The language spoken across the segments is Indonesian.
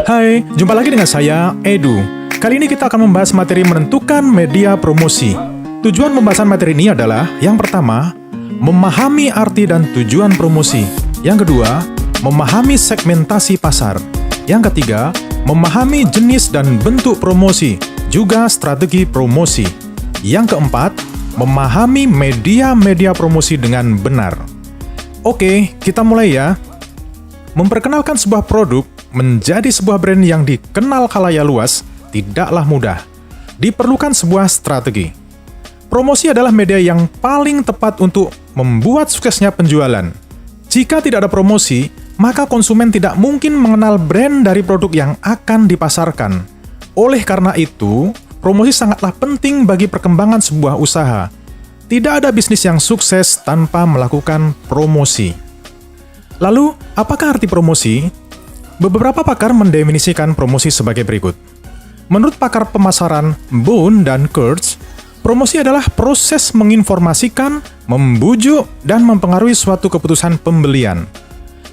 Hai, jumpa lagi dengan saya, Edu. Kali ini kita akan membahas materi menentukan media promosi. Tujuan pembahasan materi ini adalah, yang pertama, memahami arti dan tujuan promosi. Yang kedua, memahami segmentasi pasar. Yang ketiga, memahami jenis dan bentuk promosi, juga strategi promosi. Yang keempat, memahami media-media promosi dengan benar. Oke, kita mulai ya. Memperkenalkan sebuah produk menjadi sebuah brand yang dikenal khalayak luas tidaklah mudah. Diperlukan sebuah strategi. Promosi adalah media yang paling tepat untuk membuat suksesnya penjualan. Jika tidak ada promosi, maka konsumen tidak mungkin mengenal brand dari produk yang akan dipasarkan. Oleh karena itu, promosi sangatlah penting bagi perkembangan sebuah usaha. Tidak ada bisnis yang sukses tanpa melakukan promosi. Lalu, apakah arti promosi? Beberapa pakar mendefinisikan promosi sebagai berikut. Menurut pakar pemasaran Boone dan Kurtz, promosi adalah proses menginformasikan, membujuk, dan mempengaruhi suatu keputusan pembelian.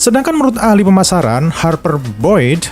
Sedangkan menurut ahli pemasaran Harper Boyd,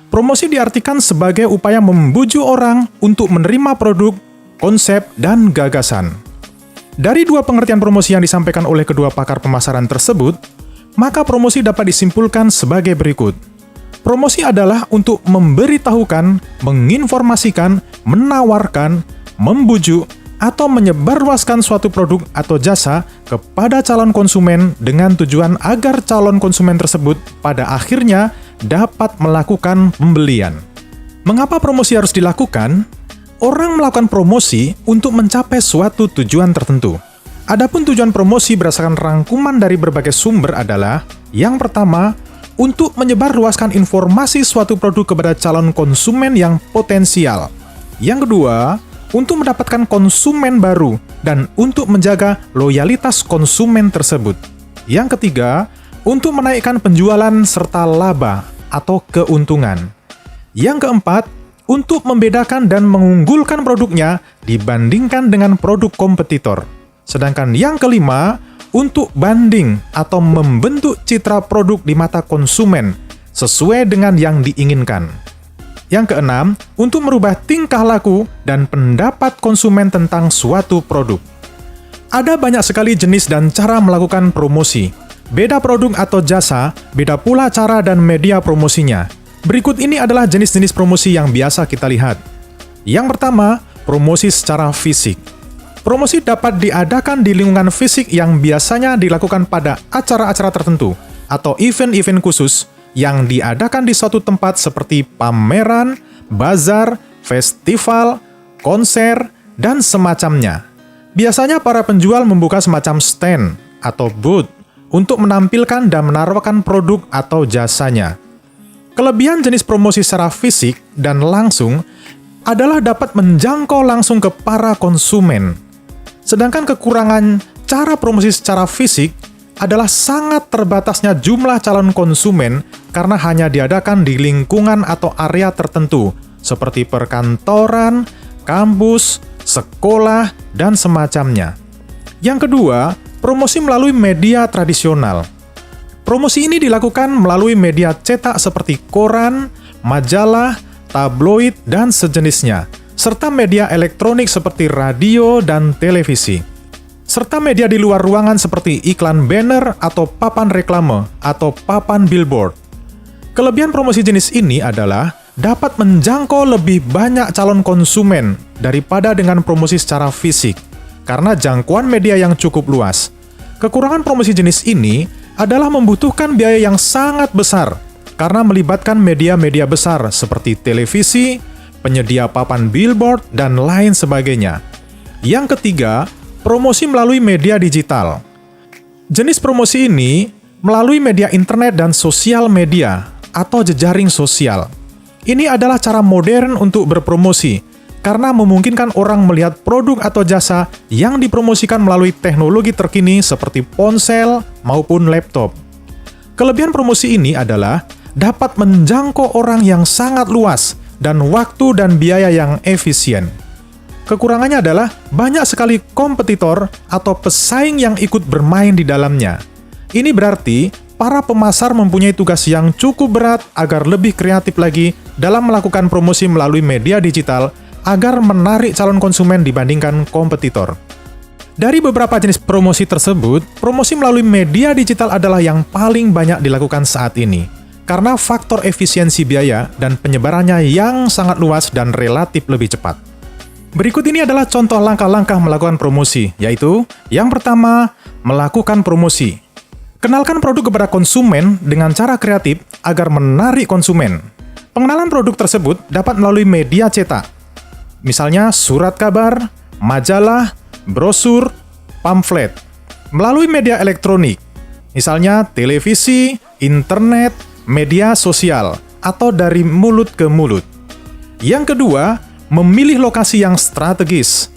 promosi diartikan sebagai upaya membujuk orang untuk menerima produk, konsep, dan gagasan. Dari dua pengertian promosi yang disampaikan oleh kedua pakar pemasaran tersebut, maka promosi dapat disimpulkan sebagai berikut. Promosi adalah untuk memberitahukan, menginformasikan, menawarkan, membujuk, atau menyebarluaskan suatu produk atau jasa kepada calon konsumen dengan tujuan agar calon konsumen tersebut pada akhirnya dapat melakukan pembelian. Mengapa promosi harus dilakukan? Orang melakukan promosi untuk mencapai suatu tujuan tertentu. Adapun tujuan promosi berdasarkan rangkuman dari berbagai sumber adalah, yang pertama, untuk menyebarluaskan informasi suatu produk kepada calon konsumen yang potensial. Yang kedua, untuk mendapatkan konsumen baru dan untuk menjaga loyalitas konsumen tersebut. Yang ketiga, untuk menaikkan penjualan serta laba atau keuntungan. Yang keempat, untuk membedakan dan mengunggulkan produknya dibandingkan dengan produk kompetitor. Sedangkan yang kelima, untuk banding atau membentuk citra produk di mata konsumen sesuai dengan yang diinginkan. Yang keenam, untuk merubah tingkah laku dan pendapat konsumen tentang suatu produk. Ada banyak sekali jenis dan cara melakukan promosi. Beda produk atau jasa, beda pula cara dan media promosinya. Berikut ini adalah jenis-jenis promosi yang biasa kita lihat. Yang pertama, promosi secara fisik. Promosi dapat diadakan di lingkungan fisik yang biasanya dilakukan pada acara-acara tertentu atau event-event khusus yang diadakan di suatu tempat seperti pameran, bazar, festival, konser, dan semacamnya. Biasanya para penjual membuka semacam stand atau booth untuk menampilkan dan menawarkan produk atau jasanya. Kelebihan jenis promosi secara fisik dan langsung adalah dapat menjangkau langsung ke para konsumen. Sedangkan kekurangan cara promosi secara fisik adalah sangat terbatasnya jumlah calon konsumen karena hanya diadakan di lingkungan atau area tertentu, seperti perkantoran, kampus, sekolah, dan semacamnya. Yang kedua, promosi melalui media tradisional. Promosi ini dilakukan melalui media cetak seperti koran, majalah, tabloid, dan sejenisnya, serta media elektronik seperti radio dan televisi, serta media di luar ruangan seperti iklan banner atau papan reklame atau papan billboard. Kelebihan promosi jenis ini adalah dapat menjangkau lebih banyak calon konsumen daripada dengan promosi secara fisik, karena jangkauan media yang cukup luas. Kekurangan promosi jenis ini adalah membutuhkan biaya yang sangat besar, karena melibatkan media-media besar seperti televisi, penyedia papan billboard, dan lain sebagainya. Yang ketiga, promosi melalui media digital. Jenis promosi ini melalui media internet dan sosial media atau jejaring sosial. Ini adalah cara modern untuk berpromosi, karena memungkinkan orang melihat produk atau jasa yang dipromosikan melalui teknologi terkini seperti ponsel maupun laptop. Kelebihan promosi ini adalah dapat menjangkau orang yang sangat luas dan waktu dan biaya yang efisien. Kekurangannya adalah banyak sekali kompetitor atau pesaing yang ikut bermain di dalamnya. Ini berarti para pemasar mempunyai tugas yang cukup berat agar lebih kreatif lagi dalam melakukan promosi melalui media digital agar menarik calon konsumen dibandingkan kompetitor. Dari beberapa jenis promosi tersebut, promosi melalui media digital adalah yang paling banyak dilakukan saat ini, karena faktor efisiensi biaya dan penyebarannya yang sangat luas dan relatif lebih cepat. Berikut ini adalah contoh langkah-langkah melakukan promosi, yaitu yang pertama, melakukan promosi. Kenalkan produk kepada konsumen dengan cara kreatif agar menarik konsumen. Pengenalan produk tersebut dapat melalui media cetak, misalnya surat kabar, majalah, brosur, pamflet. Melalui media elektronik, misalnya televisi, internet, media sosial, atau dari mulut ke mulut. Yang kedua, memilih lokasi yang strategis.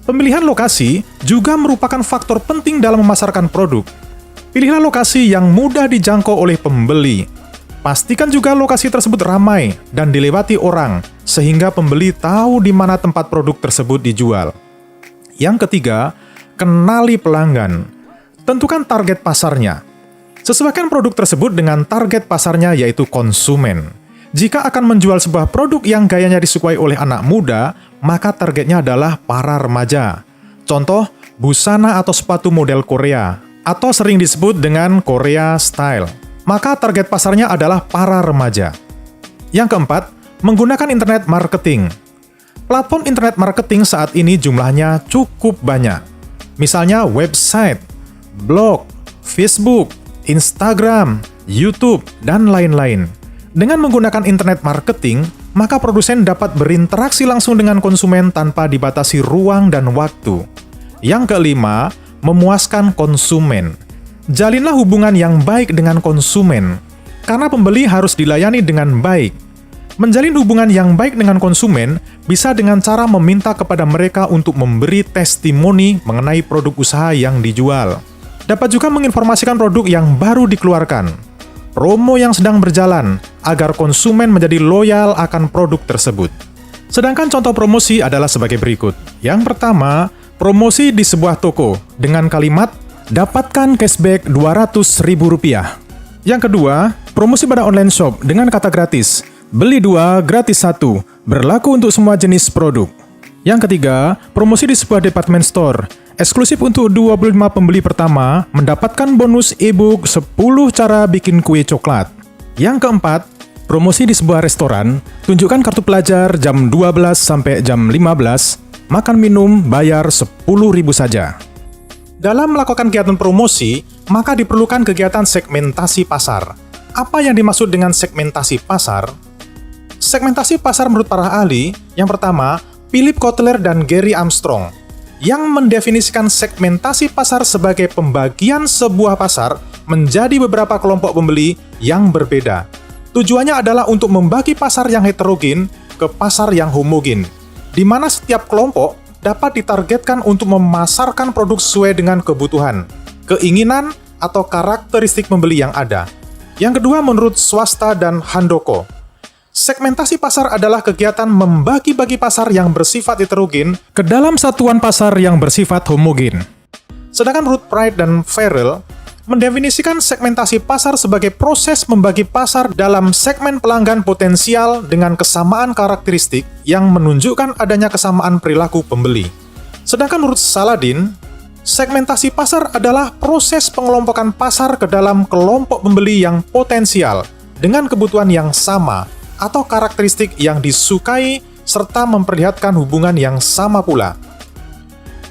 Pemilihan lokasi juga merupakan faktor penting dalam memasarkan produk. Pilihlah lokasi yang mudah dijangkau oleh pembeli. Pastikan juga lokasi tersebut ramai dan dilewati orang, sehingga pembeli tahu di mana tempat produk tersebut dijual. Yang ketiga, kenali pelanggan. Tentukan target pasarnya. Sesuaikan produk tersebut dengan target pasarnya, yaitu konsumen. Jika akan menjual sebuah produk yang gayanya disukai oleh anak muda, maka targetnya adalah para remaja. Contoh, busana atau sepatu model Korea, atau sering disebut dengan Korea Style. Maka target pasarnya adalah para remaja. Yang keempat, menggunakan internet marketing. Platform internet marketing saat ini jumlahnya cukup banyak. Misalnya website, blog, Facebook, Instagram, YouTube, dan lain-lain. Dengan menggunakan internet marketing, maka produsen dapat berinteraksi langsung dengan konsumen tanpa dibatasi ruang dan waktu. Yang kelima, memuaskan konsumen. Jalinlah hubungan yang baik dengan konsumen, karena pembeli harus dilayani dengan baik. Menjalin hubungan yang baik dengan konsumen bisa dengan cara meminta kepada mereka untuk memberi testimoni mengenai produk usaha yang dijual. Dapat juga menginformasikan produk yang baru dikeluarkan, promo yang sedang berjalan, agar konsumen menjadi loyal akan produk tersebut. Sedangkan contoh promosi adalah sebagai berikut. Yang pertama, promosi di sebuah toko dengan kalimat, dapatkan cashback Rp200.000. Yang kedua, promosi pada online shop dengan kata gratis, beli 2 gratis 1, berlaku untuk semua jenis produk. Yang ketiga, promosi di sebuah department store, eksklusif untuk 25 pembeli pertama, mendapatkan bonus e-book 10 cara bikin kue coklat. Yang keempat, promosi di sebuah restoran, tunjukkan kartu pelajar jam 12 sampai jam 15, makan minum bayar 10.000 saja. Dalam melakukan kegiatan promosi, maka diperlukan kegiatan segmentasi pasar. Apa yang dimaksud dengan segmentasi pasar? Segmentasi pasar menurut para ahli, yang pertama, Philip Kotler dan Gary Armstrong, yang mendefinisikan segmentasi pasar sebagai pembagian sebuah pasar menjadi beberapa kelompok pembeli yang berbeda. Tujuannya adalah untuk membagi pasar yang heterogen ke pasar yang homogen, di mana setiap kelompok dapat ditargetkan untuk memasarkan produk sesuai dengan kebutuhan, keinginan, atau karakteristik pembeli yang ada. Yang kedua, menurut Swasta dan Handoko, segmentasi pasar adalah kegiatan membagi-bagi pasar yang bersifat heterogen ke dalam satuan pasar yang bersifat homogen. Sedangkan menurut Pride dan Farrell, mendefinisikan segmentasi pasar sebagai proses membagi pasar dalam segmen pelanggan potensial dengan kesamaan karakteristik yang menunjukkan adanya kesamaan perilaku pembeli. Sedangkan menurut Saladin, segmentasi pasar adalah proses pengelompokan pasar ke dalam kelompok pembeli yang potensial dengan kebutuhan yang sama atau karakteristik yang disukai serta memperlihatkan hubungan yang sama pula.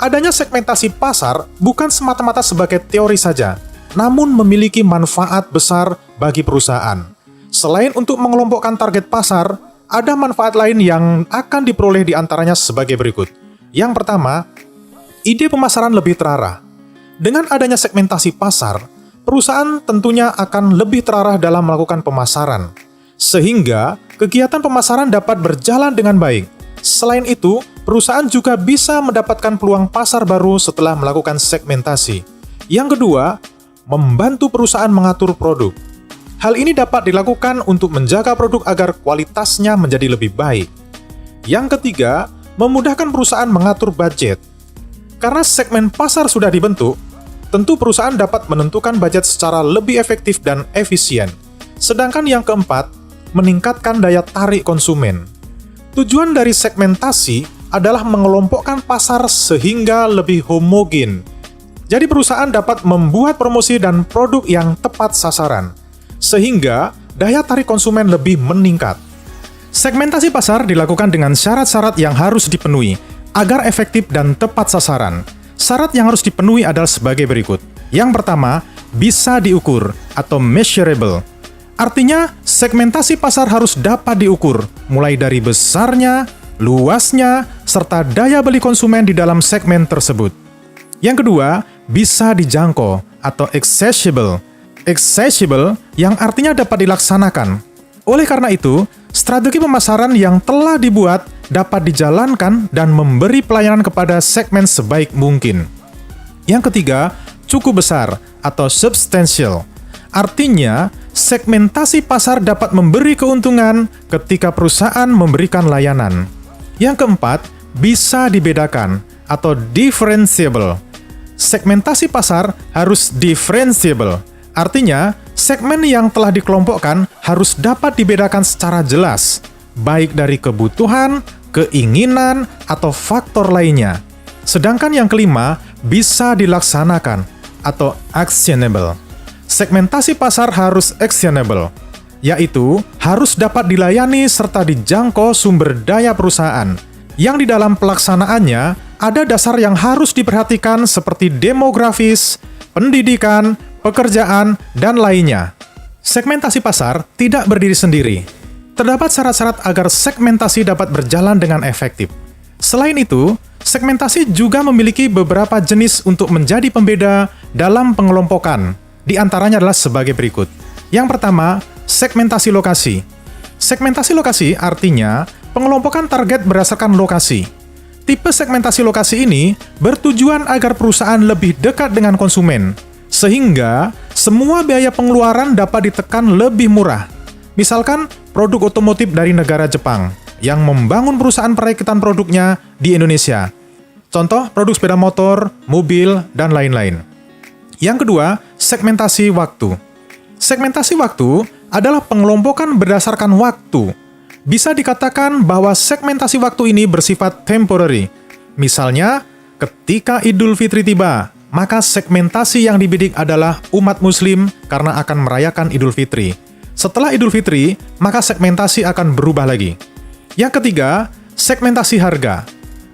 Adanya segmentasi pasar bukan semata-mata sebagai teori saja, namun memiliki manfaat besar bagi perusahaan. Selain untuk mengelompokkan target pasar, ada manfaat lain yang akan diperoleh di antaranya sebagai berikut. Yang pertama, ide pemasaran lebih terarah. Dengan adanya segmentasi pasar, perusahaan tentunya akan lebih terarah dalam melakukan pemasaran, sehingga kegiatan pemasaran dapat berjalan dengan baik. Selain itu, perusahaan juga bisa mendapatkan peluang pasar baru setelah melakukan segmentasi. Yang kedua, membantu perusahaan mengatur produk. Hal ini dapat dilakukan untuk menjaga produk agar kualitasnya menjadi lebih baik. Yang ketiga, memudahkan perusahaan mengatur budget. Karena segmen pasar sudah dibentuk, tentu perusahaan dapat menentukan budget secara lebih efektif dan efisien. Sedangkan yang keempat, meningkatkan daya tarik konsumen. Tujuan dari segmentasi adalah mengelompokkan pasar sehingga lebih homogen. Jadi perusahaan dapat membuat promosi dan produk yang tepat sasaran, sehingga daya tarik konsumen lebih meningkat. Segmentasi pasar dilakukan dengan syarat-syarat yang harus dipenuhi agar efektif dan tepat sasaran. Syarat yang harus dipenuhi adalah sebagai berikut. Yang pertama, bisa diukur atau measurable. Artinya, segmentasi pasar harus dapat diukur, mulai dari besarnya, luasnya, serta daya beli konsumen di dalam segmen tersebut. Yang kedua, bisa dijangkau atau accessible. Accessible yang artinya dapat dilaksanakan. Oleh karena itu, strategi pemasaran yang telah dibuat dapat dijalankan dan memberi pelayanan kepada segmen sebaik mungkin. Yang ketiga, cukup besar atau substantial. Artinya, segmentasi pasar dapat memberi keuntungan ketika perusahaan memberikan layanan. Yang keempat, bisa dibedakan atau differentiable. Segmentasi pasar harus differentiable. Artinya, segmen yang telah dikelompokkan harus dapat dibedakan secara jelas, baik dari kebutuhan, keinginan, atau faktor lainnya. Sedangkan yang kelima, bisa dilaksanakan atau actionable. Segmentasi pasar harus actionable, yaitu harus dapat dilayani serta dijangkau sumber daya perusahaan, yang di dalam pelaksanaannya ada dasar yang harus diperhatikan seperti demografis, pendidikan, pekerjaan, dan lainnya. Segmentasi pasar tidak berdiri sendiri. Terdapat syarat-syarat agar segmentasi dapat berjalan dengan efektif. Selain itu, segmentasi juga memiliki beberapa jenis untuk menjadi pembeda dalam pengelompokan. Di antaranya adalah sebagai berikut. Yang pertama, segmentasi lokasi. Segmentasi lokasi artinya pengelompokan target berdasarkan lokasi. Tipe segmentasi lokasi ini bertujuan agar perusahaan lebih dekat dengan konsumen, sehingga semua biaya pengeluaran dapat ditekan lebih murah. Misalkan, produk otomotif dari negara Jepang yang membangun perusahaan perakitan produknya di Indonesia. Contoh, produk sepeda motor, mobil, dan lain-lain. Yang kedua, segmentasi waktu. Segmentasi waktu adalah pengelompokan berdasarkan waktu. Bisa dikatakan bahwa segmentasi waktu ini bersifat temporary. Misalnya, ketika Idul Fitri tiba, maka segmentasi yang dibidik adalah umat muslim karena akan merayakan Idul Fitri. Setelah Idul Fitri, maka segmentasi akan berubah lagi. Yang ketiga, segmentasi harga.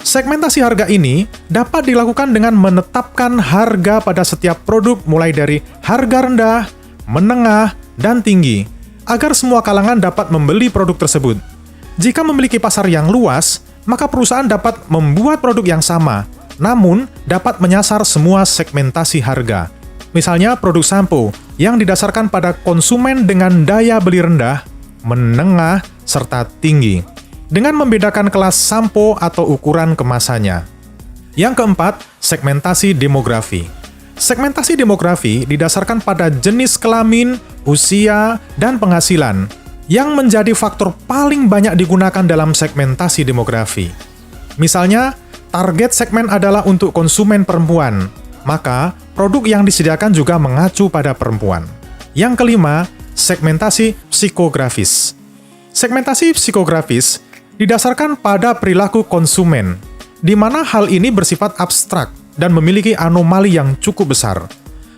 Segmentasi harga ini dapat dilakukan dengan menetapkan harga pada setiap produk mulai dari harga rendah, menengah, dan tinggi, agar semua kalangan dapat membeli produk tersebut. Jika memiliki pasar yang luas, maka perusahaan dapat membuat produk yang sama, namun dapat menyasar semua segmentasi harga. Misalnya produk sampo yang didasarkan pada konsumen dengan daya beli rendah, menengah, serta tinggi, dengan membedakan kelas sampo atau ukuran kemasannya. Yang keempat, segmentasi demografi. Segmentasi demografi didasarkan pada jenis kelamin, usia, dan penghasilan, yang menjadi faktor paling banyak digunakan dalam segmentasi demografi. Misalnya, target segmen adalah untuk konsumen perempuan, maka produk yang disediakan juga mengacu pada perempuan. Yang kelima, segmentasi psikografis. Segmentasi psikografis didasarkan pada perilaku konsumen, di mana hal ini bersifat abstrak dan memiliki anomali yang cukup besar.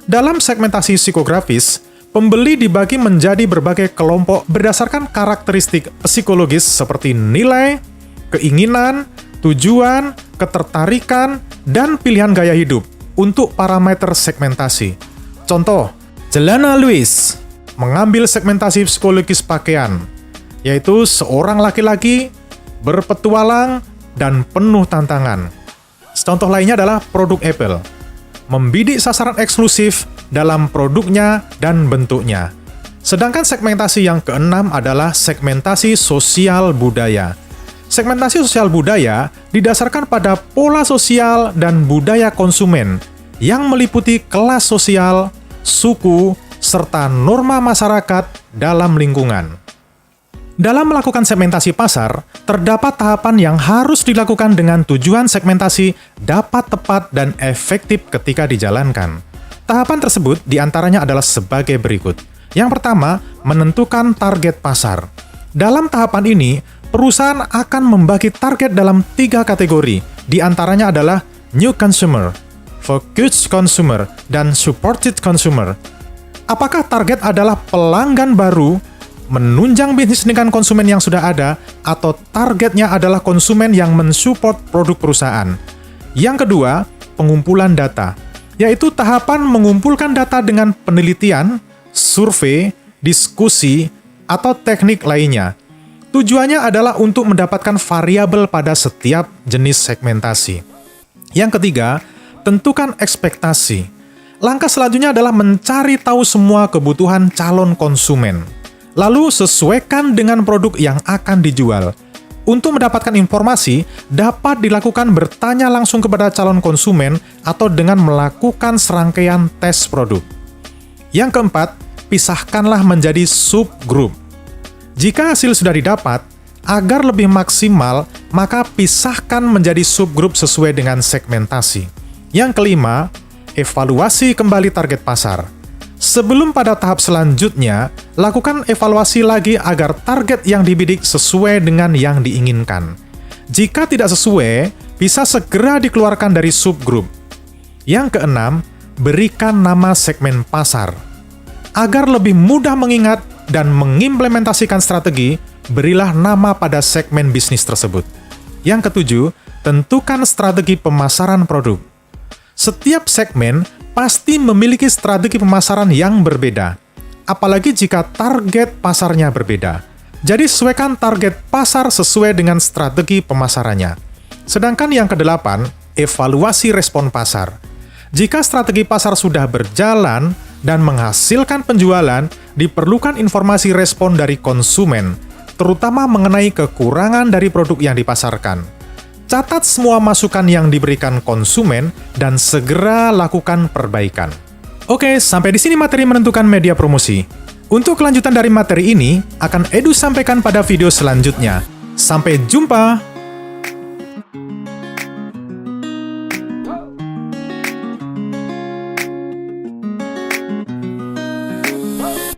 Dalam segmentasi psikografis, pembeli dibagi menjadi berbagai kelompok berdasarkan karakteristik psikologis seperti nilai, keinginan, tujuan, ketertarikan, dan pilihan gaya hidup untuk parameter segmentasi. Contoh, Jelena Lewis mengambil segmentasi psikologis pakaian, yaitu seorang laki-laki berpetualang dan penuh tantangan. Contoh lainnya adalah produk Apple, membidik sasaran eksklusif dalam produknya dan bentuknya. Sedangkan segmentasi yang keenam adalah segmentasi sosial budaya. Segmentasi sosial budaya didasarkan pada pola sosial dan budaya konsumen yang meliputi kelas sosial, suku, serta norma masyarakat dalam lingkungan. Dalam melakukan segmentasi pasar, terdapat tahapan yang harus dilakukan dengan tujuan segmentasi dapat tepat dan efektif ketika dijalankan. Tahapan tersebut diantaranya adalah sebagai berikut. Yang pertama, menentukan target pasar. Dalam tahapan ini, perusahaan akan membagi target dalam 3 kategori. Di antaranya adalah new consumer, focused consumer, dan supported consumer. Apakah target adalah pelanggan baru, menunjang bisnis dengan konsumen yang sudah ada, atau targetnya adalah konsumen yang mensupport produk perusahaan? Yang kedua, pengumpulan data, yaitu tahapan mengumpulkan data dengan penelitian, survei, diskusi, atau teknik lainnya. Tujuannya adalah untuk mendapatkan variabel pada setiap jenis segmentasi. Yang ketiga, tentukan ekspektasi. Langkah selanjutnya adalah mencari tahu semua kebutuhan calon konsumen. Lalu sesuaikan dengan produk yang akan dijual. Untuk mendapatkan informasi, dapat dilakukan bertanya langsung kepada calon konsumen atau dengan melakukan serangkaian tes produk. Yang keempat, pisahkanlah menjadi subgroup. Jika hasil sudah didapat, agar lebih maksimal, maka pisahkan menjadi subgroup sesuai dengan segmentasi. Yang kelima, evaluasi kembali target pasar. Sebelum pada tahap selanjutnya, lakukan evaluasi lagi agar target yang dibidik sesuai dengan yang diinginkan. Jika tidak sesuai, bisa segera dikeluarkan dari subgroup. Yang keenam, berikan nama segmen pasar. Agar lebih mudah mengingat dan mengimplementasikan strategi, berilah nama pada segmen bisnis tersebut. Yang ketujuh, tentukan strategi pemasaran produk. Setiap segmen pasti memiliki strategi pemasaran yang berbeda, apalagi jika target pasarnya berbeda. Jadi sesuaikan target pasar sesuai dengan strategi pemasarannya. Sedangkan yang kedelapan, evaluasi respon pasar. Jika strategi pasar sudah berjalan dan menghasilkan penjualan, diperlukan informasi respon dari konsumen, terutama mengenai kekurangan dari produk yang dipasarkan. Catat semua masukan yang diberikan konsumen dan segera lakukan perbaikan. Oke, sampai di sini materi menentukan media promosi. Untuk kelanjutan dari materi ini, akan Edu sampaikan pada video selanjutnya. Sampai jumpa!